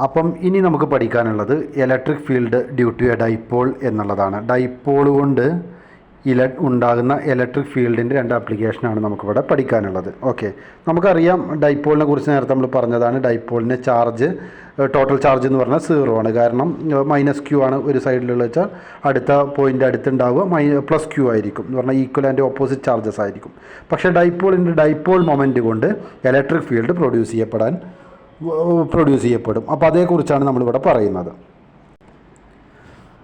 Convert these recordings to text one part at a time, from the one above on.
അപ്പം ഇനി നമുക്ക് പഠിക്കാനുള്ളത് electric field due to a dipole എന്നുള്ളതാണ്. ഡൈപോൾ കൊണ്ട് ഉണ്ടാകുന്ന ഇലക്ട്രിക് ഫീൽഡിൻ്റെ രണ്ട് ആപ്ലിക്കേഷനാണ് നമുക്കിവിടെ പഠിക്കാനുള്ളത്. ഓക്കെ, നമുക്കറിയാം ഡൈപോളിനെ കുറിച്ച് നേരത്തെ നമ്മൾ പറഞ്ഞതാണ്. ഡൈപോളിന് ചാർജ് ടോട്ടൽ ചാർജ് എന്ന് പറഞ്ഞാൽ 0 ആണ്. കാരണം -q ആണ് ഒരു സൈഡിലുള്ള വെച്ചാൽ അടുത്ത പോയിൻ്റ് അടുത്തുണ്ടാവുക +q ആയിരിക്കും എന്ന് പറഞ്ഞാൽ ഈക്വൽ ആൻഡ് ഓപ്പോസിറ്റ് ചാർജസ് ആയിരിക്കും. പക്ഷേ ഡൈപോൾ മൊമെൻറ്റ് കൊണ്ട് ഇലക്ട്രിക് ഫീൽഡ് പ്രൊഡ്യൂസ് ചെയ്യപ്പെടും. അപ്പോൾ അതേക്കുറിച്ചാണ് നമ്മളിവിടെ പറയുന്നത്.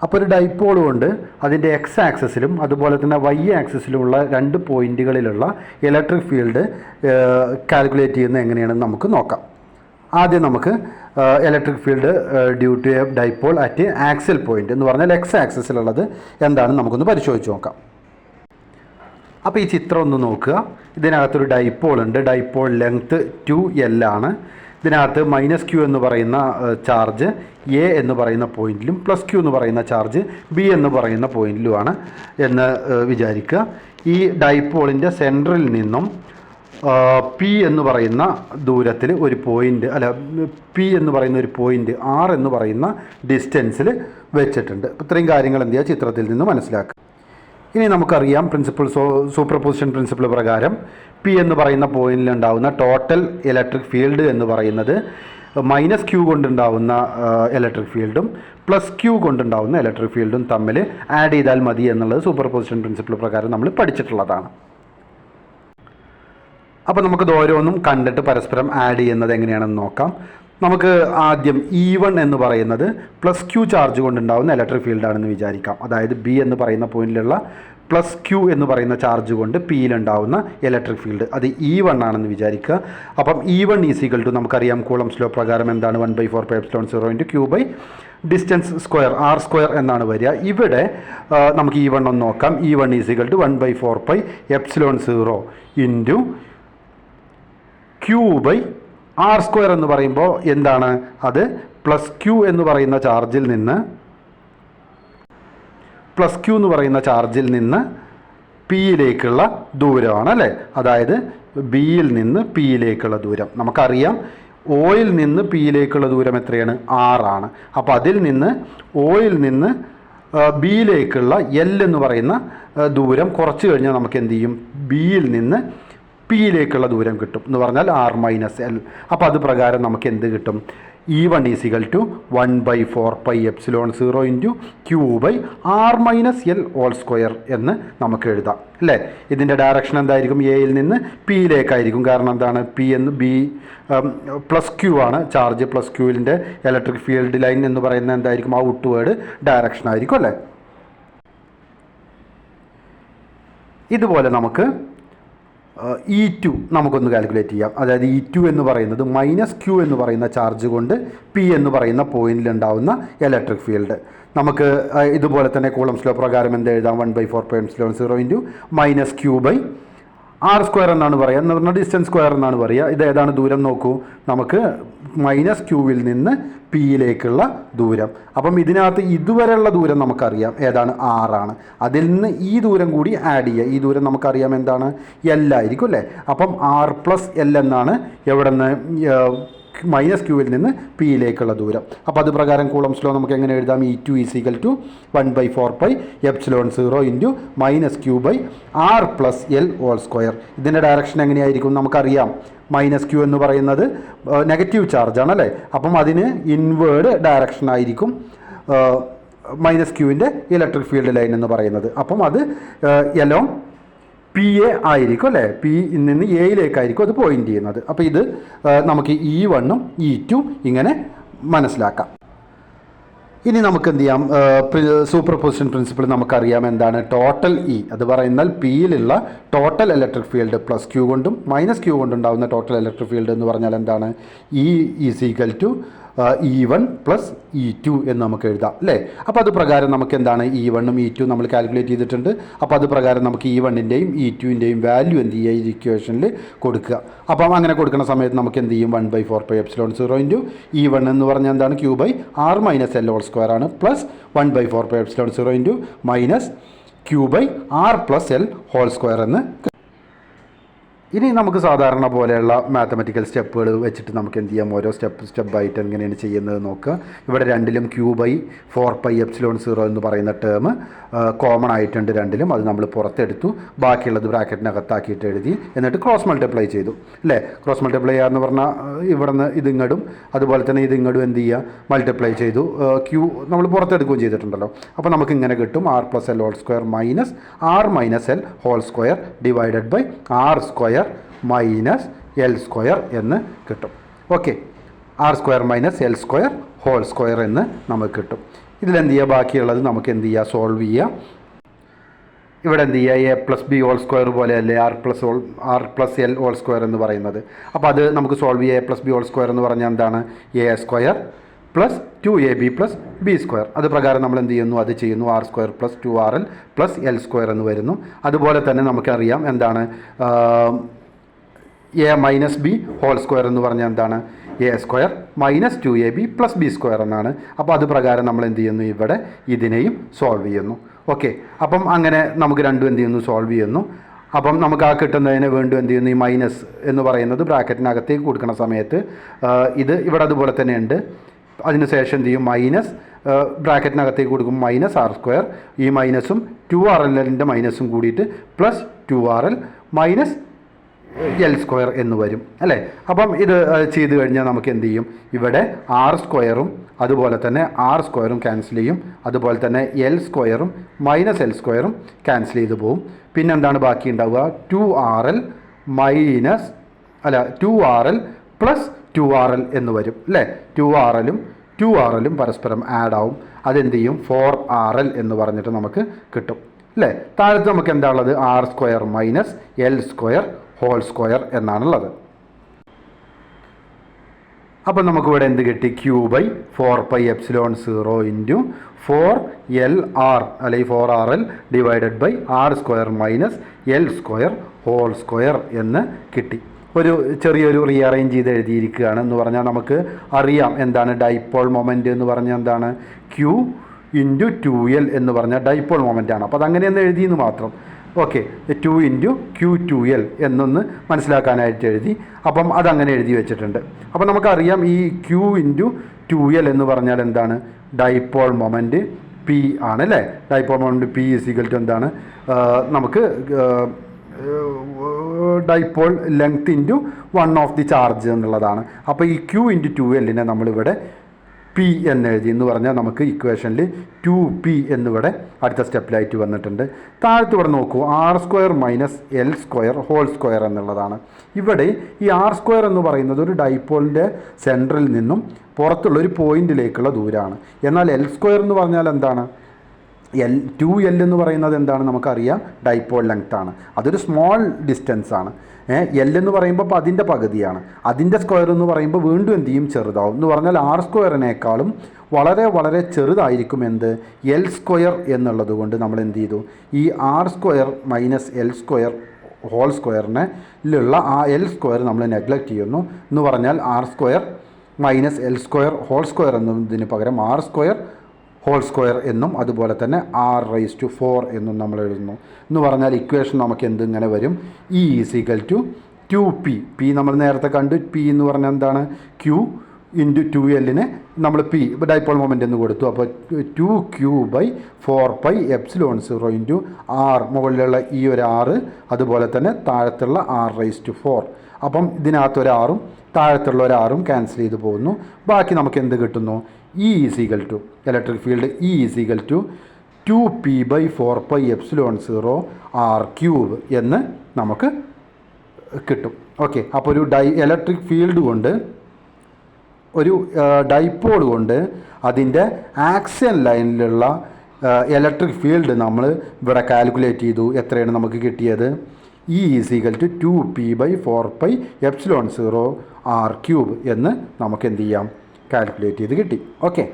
അപ്പോൾ ഒരു ഡൈപോൾ കൊണ്ട് അതിൻ്റെ എക്സ് ആക്സിസിലും അതുപോലെ തന്നെ വൈ ആക്സിസിലുമുള്ള രണ്ട് പോയിന്റുകളിലുള്ള ഇലക്ട്രിക് ഫീൽഡ് കാൽക്കുലേറ്റ് ചെയ്യുന്നത് എങ്ങനെയാണെന്ന് നമുക്ക് നോക്കാം. ആദ്യം നമുക്ക് electric field due to a dipole at axial point എന്ന് പറഞ്ഞാൽ എക്സ് ആക്സിസിലുള്ളത് എന്താണെന്ന് നമുക്കൊന്ന് പരിശോധിച്ച് നോക്കാം. അപ്പോൾ ഈ ചിത്രം ഒന്ന് നോക്കുക. ഇതിനകത്തൊരു ഡൈപോൾ ഉണ്ട്. ഡൈപോൾ ലെങ്ത്ത് 2L ആണ്. ഇതിനകത്ത് -q എന്ന് പറയുന്ന ചാർജ് എ എന്ന് പറയുന്ന പോയിന്റിലും +q എന്ന് പറയുന്ന ചാർജ് ബി എന്ന് പറയുന്ന പോയിന്റിലുമാണ് എന്ന് വിചാരിക്കുക. ഈ ഡൈപോളിൻ്റെ സെൻറ്ററിൽ നിന്നും പി എന്ന് പറയുന്ന ദൂരത്തിൽ ഒരു പോയിൻ്റ് പി എന്ന് പറയുന്ന ഒരു പോയിൻ്റ് R എന്ന് പറയുന്ന ഡിസ്റ്റൻസിൽ വെച്ചിട്ടുണ്ട്. ഇത്രയും കാര്യങ്ങൾ എന്ത് ചെയ്യുക ചിത്രത്തിൽ നിന്ന് മനസ്സിലാക്കുക. ഇനി നമുക്കറിയാം സൂപ്പർപോസിഷൻ പ്രിൻസിപ്പിൾ പ്രകാരം പി എന്ന് പറയുന്ന പോയിന്റിൽ ഉണ്ടാകുന്ന ടോട്ടൽ ഇലക്ട്രിക് ഫീൽഡ് എന്ന് പറയുന്നത് -q കൊണ്ടുണ്ടാവുന്ന ഇലക്ട്രിക് ഫീൽഡും +q കൊണ്ടുണ്ടാവുന്ന ഇലക്ട്രിക് ഫീൽഡും തമ്മിൽ ആഡ് ചെയ്താൽ മതി എന്നുള്ളത് സൂപ്പർപോസിഷൻ പ്രിൻസിപ്പിൾ പ്രകാരം നമ്മൾ പഠിച്ചിട്ടുള്ളതാണ്. അപ്പോൾ നമുക്കിത് ഓരോന്നും കണ്ടിട്ട് പരസ്പരം ആഡ് ചെയ്യുന്നത് എങ്ങനെയാണെന്ന് നോക്കാം. നമുക്ക് ആദ്യം E1 എന്ന് പറയുന്നത് +q ചാർജ് കൊണ്ടുണ്ടാകുന്ന ഇലക്ട്രിക് ഫീൽഡാണെന്ന് വിചാരിക്കാം. അതായത് ബി എന്ന് പറയുന്ന പോയിന്റിലുള്ള +q എന്ന് പറയുന്ന ചാർജ് കൊണ്ട് പിയിലുണ്ടാവുന്ന ഇലക്ട്രിക് ഫീൽഡ് അത് E1 ആണെന്ന് വിചാരിക്കുക. അപ്പം E1 = നമുക്കറിയാം കൂളംസ് ലോ പ്രകാരം എന്താണ് 1/4πε0 q ഡിസ്റ്റൻസ് സ്ക്വയർ r² എന്നാണ് വരിക. ഇവിടെ നമുക്ക് E1 ഒന്ന് നോക്കാം. E1 = 1/4πε0 q/r² എന്ന് പറയുമ്പോൾ എന്താണ് അത് +q എന്ന് പറയുന്ന ചാർജിൽ നിന്ന് പിയിലേക്കുള്ള ദൂരമാണ് അല്ലേ. അതായത് ബിയിൽ നിന്ന് പിയിലേക്കുള്ള ദൂരം നമുക്കറിയാം. ഓയിൽ നിന്ന് പിയിലേക്കുള്ള ദൂരം എത്രയാണ്? 6 ആണ്. അപ്പോൾ അതിൽ നിന്ന് ഓയിൽ നിന്ന് ബിയിലേക്കുള്ള L എന്ന് പറയുന്ന ദൂരം കുറച്ച് കഴിഞ്ഞാൽ നമുക്ക് എന്ത് ചെയ്യും? ബിയിൽ നിന്ന് പിയിലേക്കുള്ള ദൂരം കിട്ടും എന്ന് പറഞ്ഞാൽ R - L. അപ്പോൾ അത് പ്രകാരം നമുക്ക് എന്ത് കിട്ടും? E1 = 1/4πε0 q/r - L² എന്ന് നമുക്ക് എഴുതാം അല്ലേ. ഇതിൻ്റെ ഡയറക്ഷൻ എന്തായിരിക്കും? എയിൽ നിന്ന് പിയിലേക്കായിരിക്കും. കാരണം എന്താണ്? +q ആണ് ചാർജ്. +qൻ്റെ ഇലക്ട്രിക് ഫീൽഡ് ലൈൻ എന്ന് പറയുന്നത് എന്തായിരിക്കും? ഔട്ട്വേർഡ് ഡയറക്ഷൻ ആയിരിക്കും അല്ലേ. ഇതുപോലെ നമുക്ക് E2 നമുക്കൊന്ന് കാൽക്കുലേറ്റ് ചെയ്യാം. അതായത് E2 എന്ന് പറയുന്നത് -q എന്ന് പറയുന്ന ചാർജ് കൊണ്ട് പി എന്ന് പറയുന്ന പോയിന്റിലുണ്ടാവുന്ന ഇലക്ട്രിക് ഫീൽഡ്. നമുക്ക് ഇതുപോലെ തന്നെ കൂളംസ് ലോ പ്രകാരം എന്ത് എഴുതാം? 1/4πε0 -q/r² എന്നാണ് പറയുക. എന്ന് പറഞ്ഞാൽ ഡിസ്റ്റൻസ് സ്ക്വയർ എന്നാണ് പറയുക. ഇത് ഏതാണ് ദൂരം നോക്കൂ. നമുക്ക് -qവിൽ നിന്ന് പിയിലേക്കുള്ള ദൂരം. അപ്പം ഇതിനകത്ത് ഇതുവരെയുള്ള ദൂരം നമുക്കറിയാം ഏതാണ്? r ആണ്. അതിൽ നിന്ന് ഈ ദൂരം കൂടി ആഡ് ചെയ്യുക. ഈ ദൂരം നമുക്കറിയാം എന്താണ്? L ആയിരിക്കും അല്ലേ. അപ്പം r + L എന്നാണ് എവിടെ നിന്ന്? -qവിൽ നിന്ന് പിയിലേക്കുള്ള ദൂരം. അപ്പോൾ അത് പ്രകാരം കൂളംസ് ലോ നമുക്ക് എങ്ങനെ എഴുതാം? E2 = 1/4πε0 -q/r + L². ഇതിൻ്റെ ഡയറക്ഷൻ എങ്ങനെയായിരിക്കും? നമുക്കറിയാം -q എന്ന് പറയുന്നത് നെഗറ്റീവ് ചാർജ് ആണ് അല്ലേ. അപ്പം അതിന് ഇൻവേർഡ് ഡയറക്ഷൻ ആയിരിക്കും -qൻ്റെ ഇലക്ട്രിക് ഫീൽഡ് ലൈൻ എന്ന് പറയുന്നത്. അപ്പം അത് എലോങ് PA ആയിരിക്കും അല്ലേ. പി നിന്ന് എയിലേക്കായിരിക്കും അത് പോയിന്റ് ചെയ്യുന്നത്. അപ്പോൾ ഇത് നമുക്ക് E1 ഉം E2 ഇങ്ങനെ മനസ്സിലാക്കാം. ഇനി നമുക്ക് എന്ത് ചെയ്യാം? സൂപ്പർപോസിഷൻ പ്രിൻസിപ്പിൾ നമുക്കറിയാം എന്താണ്? ടോട്ടൽ E അത് പറയുന്നാൽ പിയിലുള്ള ടോട്ടൽ ഇലക്ട്രിക് ഫീൽഡ് +q കൊണ്ടും -q കൊണ്ടുണ്ടാകുന്ന ടോട്ടൽ ഇലക്ട്രിക് ഫീൽഡ് എന്ന് പറഞ്ഞാൽ എന്താണ്? E = E1 + E2 എന്ന് നമുക്ക് എഴുതാം അല്ലേ. അപ്പോൾ അത് പ്രകാരം നമുക്ക് എന്താണ്? E1 ഉം E2 നമ്മൾ കാൽക്കുലേറ്റ് ചെയ്തിട്ടുണ്ട്. അപ്പോൾ അത് പ്രകാരം നമുക്ക് E1ൻ്റെയും E2ൻ്റെയും വാല്യൂ എന്ത് ചെയ്യുക? ഈ ഇക്വേഷനിൽ കൊടുക്കുക. അപ്പം അങ്ങനെ കൊടുക്കുന്ന സമയത്ത് നമുക്ക് എന്ത് ചെയ്യും? 1/4πε0 E1 എന്ന് പറഞ്ഞാൽ എന്താണ്? q/r - L² ആണ് +1/4πε0 - q/r + L² എന്ന്. ഇനി നമുക്ക് സാധാരണ പോലെയുള്ള മാത്തമാറ്റിക്കൽ സ്റ്റെപ്പുകൾ വെച്ചിട്ട് നമുക്ക് എന്ത് ചെയ്യാം, ഓരോ സ്റ്റെപ്പായിട്ട് എങ്ങനെയാണ് ചെയ്യുന്നത് നോക്കുക. ഇവിടെ രണ്ടിലും Q/4πε0 എന്ന് പറയുന്ന ടേം കോമൺ ആയിട്ടുണ്ട് രണ്ടിലും. അത് നമ്മൾ പുറത്തെടുത്തു, ബാക്കിയുള്ളത് ബ്രാക്കറ്റിനകത്താക്കിയിട്ട് എഴുതി, എന്നിട്ട് ക്രോസ് മൾട്ടിപ്ലൈ ചെയ്തു അല്ലേ. ക്രോസ് മൾട്ടിപ്ലൈ ചെയ്യാന്ന് പറഞ്ഞാൽ ഇവിടെ നിന്ന് ഇതിങ്ങടും അതുപോലെ തന്നെ ഇതിങ്ങടും എന്ത് ചെയ്യുക, മൾട്ടിപ്ലൈ ചെയ്തു. Q നമ്മൾ പുറത്തെടുക്കുകയും ചെയ്തിട്ടുണ്ടല്ലോ. അപ്പോൾ നമുക്ക് ഇങ്ങനെ കിട്ടും R+L² minus R-L² divided by R² minus L² എന്ന് കിട്ടും. ഓക്കെ, R² - L² എന്ന് നമുക്ക് കിട്ടും. ഇതിലെന്ത് ചെയ്യുക, ബാക്കിയുള്ളത് നമുക്ക് എന്ത് ചെയ്യുക, സോൾവ് ചെയ്യുക. ഇവിടെ എന്ത് ചെയ്യുക, A+B² പോലെയല്ലേ R+L² എന്ന് പറയുന്നത്. അപ്പോൾ അത് നമുക്ക് സോൾവ് ചെയ്യുക. A+B² എന്ന് പറഞ്ഞാൽ എന്താണ്, A² plus 2AB plus B². അത് പ്രകാരം നമ്മൾ എന്ത് ചെയ്യുന്നു, അത് ചെയ്യുന്നു. R² plus 2RL plus L² എന്ന് വരുന്നു. അതുപോലെ തന്നെ നമുക്കറിയാം എന്താണ് A-B² എന്ന് പറഞ്ഞാൽ എന്താണ്, A² minus 2AB plus B² എന്നാണ്. അപ്പോൾ അത് പ്രകാരം നമ്മൾ എന്ത് ചെയ്യുന്നു, ഇവിടെ ഇതിനെയും സോൾവ് ചെയ്യുന്നു. ഓക്കെ, അപ്പം അങ്ങനെ നമുക്ക് രണ്ടും എന്ത് ചെയ്യുന്നു, സോൾവ് ചെയ്യുന്നു. അപ്പം നമുക്ക് ആ കിട്ടുന്നതിന് വീണ്ടും എന്ത് ചെയ്യുന്നു, ഈ മൈനസ് എന്ന് പറയുന്നത് ബ്രാക്കറ്റിനകത്തേക്ക് കൊടുക്കുന്ന സമയത്ത് ഇത് ഇവിടെ അതുപോലെ തന്നെ ഉണ്ട്. അതിനുശേഷം എന്ത് ചെയ്യും, മൈനസ് ബ്രാക്കറ്റിനകത്തേക്ക് കൊടുക്കും -R². ഈ മൈനസും 2RLൻ്റെ മൈനസും കൂടിയിട്ട് പ്ലസ് 2RL മൈനസ് L² എന്ന് വരും അല്ലേ. അപ്പം ഇത് ചെയ്ത് കഴിഞ്ഞാൽ നമുക്ക് എന്ത് ചെയ്യും, ഇവിടെ R² അതുപോലെ തന്നെ R² ക്യാൻസൽ ചെയ്യും. അതുപോലെ തന്നെ L² മൈനസ് L² ക്യാൻസൽ ചെയ്ത് പോവും. പിന്നെന്താണ് ബാക്കി ഉണ്ടാവുക, 2RL പ്ലസ് 2RL എന്ന് വരും അല്ലേ. 2RLും പരസ്പരം ആഡ് ആവും. അതെന്ത് ചെയ്യും, 4RL എന്ന് പറഞ്ഞിട്ട് നമുക്ക് കിട്ടും അല്ലേ. താഴത്ത് നമുക്ക് എന്താ ഉള്ളത്, R² മൈനസ് L² എന്നാണുള്ളത്. അപ്പം നമുക്കിവിടെ എന്ത് കിട്ടി, Q/4πε0 ഇൻറ്റു 4LR അല്ലെങ്കിൽ 4RL divided by R² minus L² എന്ന് കിട്ടി. ഒരു ചെറിയൊരു റീഅറേഞ്ച് ചെയ്ത് എഴുതിയിരിക്കുകയാണ്. എന്ന് പറഞ്ഞാൽ നമുക്ക് അറിയാം എന്താണ് ഡൈപോൾ മൊമെൻറ്റ് എന്ന് പറഞ്ഞാൽ എന്താണ്, Q/2L എന്ന് പറഞ്ഞാൽ ഡൈപോൾ മൊമെൻ്റ് ആണ്. അപ്പോൾ അതങ്ങനെയൊന്ന് എഴുതിയെന്ന് മാത്രം. ഓക്കെ, 2 × Q2L എന്നൊന്ന് മനസ്സിലാക്കാനായിട്ട് എഴുതി. അപ്പം അതങ്ങനെ എഴുതി വെച്ചിട്ടുണ്ട്. അപ്പം നമുക്കറിയാം ഈ Q/2L എന്ന് പറഞ്ഞാൽ എന്താണ്, ഡൈപോൾ മൊമെൻറ്റ് P ആണ് അല്ലേ. ഡൈപോൾ മൊമെൻറ്റ് P = എന്താണ്, നമുക്ക് dipole length into 1 of the charge എന്നുള്ളതാണ്. അപ്പോൾ ഈ Q/2Lനെ നമ്മളിവിടെ P എന്ന് എഴുതി എന്ന് പറഞ്ഞാൽ നമുക്ക് ഇക്വേഷനിൽ 2P എന്നിവിടെ അടുത്ത സ്റ്റെപ്പിലായിട്ട് വന്നിട്ടുണ്ട്. താഴത്ത് ഇവിടെ നോക്കൂ, R² മൈനസ് L² എന്നുള്ളതാണ്. ഇവിടെ ഈ R² എന്ന് പറയുന്നത് ഒരു ഡൈപോളിൻ്റെ സെൻറ്ററിൽ നിന്നും പുറത്തുള്ളൊരു പോയിന്റിലേക്കുള്ള ദൂരമാണ്. എന്നാൽ L² എന്ന് പറഞ്ഞാൽ എന്താണ്, 2L എന്ന് പറയുന്നത് എന്താണ്, നമുക്കറിയാം ഡൈപോൾ ലെങ്ത് ആണ്. അതൊരു സ്മോൾ ഡിസ്റ്റൻസ് ആണ്. L എന്ന് പറയുമ്പോൾ അപ്പോൾ അതിൻ്റെ പകുതിയാണ്. അതിൻ്റെ സ്ക്വയർ എന്ന് പറയുമ്പോൾ വീണ്ടും എന്ത് ചെയ്യും, ചെറുതാവും. എന്ന് പറഞ്ഞാൽ R² വളരെ വളരെ ചെറുതായിരിക്കും എന്ത്, L² എന്നുള്ളത് കൊണ്ട് നമ്മൾ എന്ത് ചെയ്തു, ഈ R² മൈനസ് L² ലുള്ള ആ L² നമ്മൾ നെഗ്ലക്റ്റ് ചെയ്യുന്നു. എന്ന് പറഞ്ഞാൽ R² മൈനസ് L² എന്നതിന് പകരം R² എന്നും അതുപോലെ തന്നെ R⁴ എന്നും നമ്മൾ എഴുതുന്നു. എന്ന് പറഞ്ഞാൽ ഇക്വേഷൻ നമുക്ക് എന്തിങ്ങനെ വരും, E = 2P. P നമ്മൾ നേരത്തെ കണ്ടു. P എന്ന് പറഞ്ഞാൽ എന്താണ്, Q/2Lനെ നമ്മൾ P ഡൈപോൾ മൊമെൻ്റ് എന്ന് കൊടുത്തു. അപ്പോൾ 2Q/4πε0 ഇൻറ്റു R, മുകളിലുള്ള ഈ ഒരു R അതുപോലെ തന്നെ താഴത്തുള്ള R⁴. അപ്പം ഇതിനകത്തൊരു R-ഉം താഴത്തുള്ള ഒരു R-ഉം ക്യാൻസൽ ചെയ്ത് പോകുന്നു. ബാക്കി നമുക്ക് എന്ത് കിട്ടുന്നു, E = electric field E = 2P/4πε0 R³ എന്ന് നമുക്ക് കിട്ടും. ഓക്കെ, അപ്പോൾ ഒരു ഇലക്ട്രിക് ഫീൽഡ് കൊണ്ട്, ഒരു ഡൈപോൾ കൊണ്ട് അതിൻ്റെ ആക്സിയൽ ലൈനിലുള്ള ഇലക്ട്രിക് ഫീൽഡ് നമ്മൾ ഇവിടെ കാൽക്കുലേറ്റ് ചെയ്തു. എത്രയാണ് നമുക്ക് കിട്ടിയത്, E = 2P/4πε0 R³ എന്ന് നമുക്ക് എന്ത് ചെയ്യാം, കാൽക്കുലേറ്റ് ചെയ്ത് കിട്ടി. ഓക്കെ.